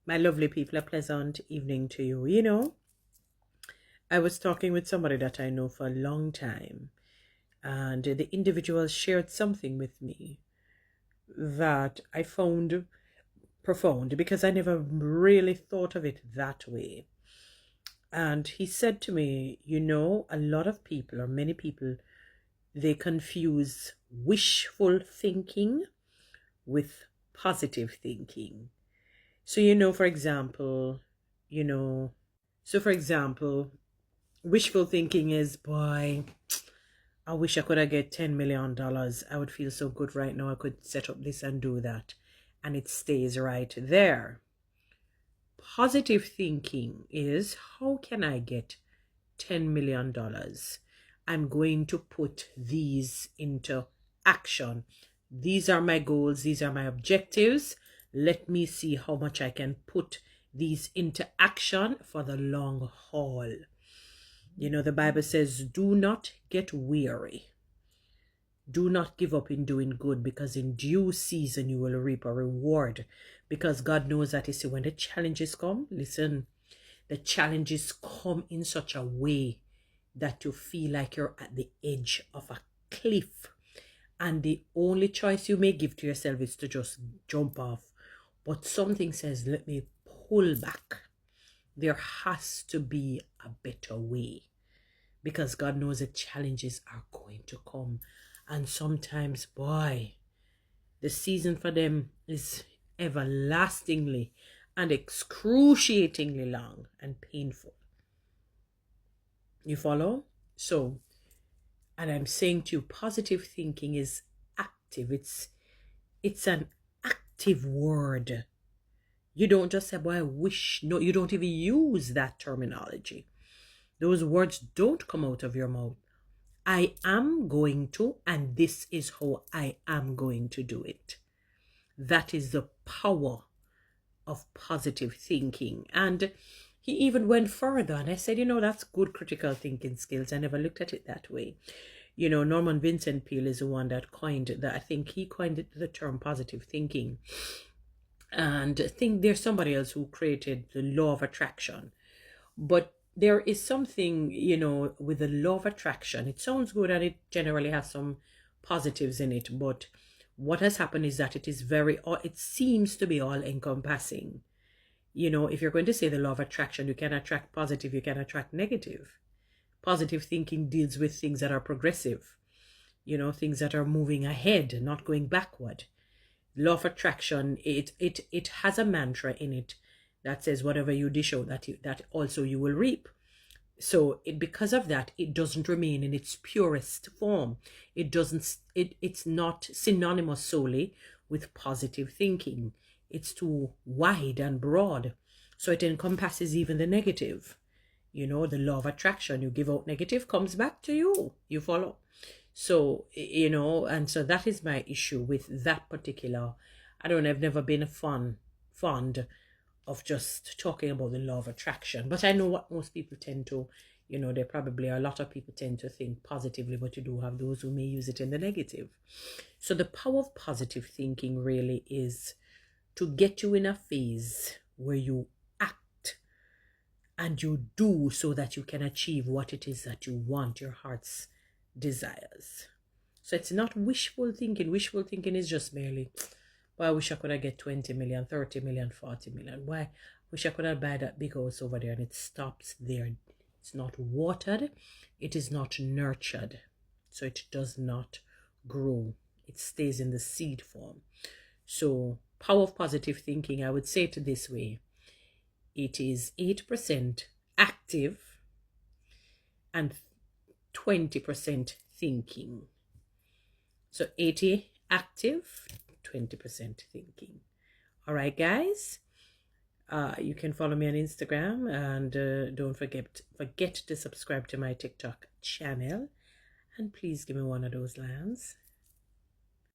My lovely people, a pleasant evening to you. I was talking with somebody that I know for a long time, and the individual shared something with me that I found profound because I never really thought of it that way. And he said to me, a lot of people, or many people, they confuse wishful thinking with positive thinking. So, for example, you know, for example, wishful thinking is, boy, I wish I could have get $10 million. I would feel so good right now. I could set up this and do that. And it stays right there. Positive thinking is, how can I get $10 million? I'm going to put these into action. These are my goals. These are my objectives. Let me see how much I can put these into action for the long haul. The Bible says, do not get weary. Do not give up in doing good, because in due season you will reap a reward. Because God knows that, you see, when the challenges come, listen, the challenges come in such a way that you feel like you're at the edge of a cliff. And the only choice you may give to yourself is to just jump off. But something says, let me pull back. There has to be a better way, because God knows the challenges are going to come. And sometimes, boy, the season for them is everlastingly and excruciatingly long and painful. You follow? So, and I'm saying to you, positive thinking is active. It's an active word. You don't just say, boy, I wish. No, you don't even use that terminology. Those words don't come out of your mouth. I am going to, and this is how I am going to do it. That is the power of positive thinking. And he even went further, and I said, that's good critical thinking skills. I never looked at it that way. Norman Vincent Peale is the one that coined that. I think he coined the term positive thinking. And I think there's somebody else who created the law of attraction. But there is something, with the law of attraction. It sounds good and it generally has some positives in it. But what has happened is that it seems to be all encompassing. If you're going to say the law of attraction, you can attract positive, you can attract negative. Positive thinking deals with things that are progressive, things that are moving ahead, not going backward. Law of attraction, it has a mantra in it that says, whatever you dish out, that also you will reap. So because of that, it doesn't remain in its purest form. It's not synonymous solely with positive thinking. It's too wide and broad. So it encompasses even the negative. The law of attraction, you give out negative, comes back to you. You follow? So, and so that is my issue with that particular. I've never been fond of just talking about the law of attraction. But I know what most people tend to, there probably a lot of people tend to think positively, but you do have those who may use it in the negative. So the power of positive thinking really is to get you in a phase where you act and you do, so that you can achieve what it is that you want, your heart's desires. So it's not wishful thinking. Wishful thinking is just merely, well, I wish I could have get 20 million, 30 million, 40 million. Why? I wish I could have buy that big house over there, and it stops there. It's not watered. It is not nurtured. So it does not grow. It stays in the seed form. So power of positive thinking, I would say it this way. It is 8% active and 20% thinking. So 80 active, 20% thinking. All right, guys. You can follow me on Instagram, and don't forget to subscribe to my TikTok channel. And please give me one of those lands.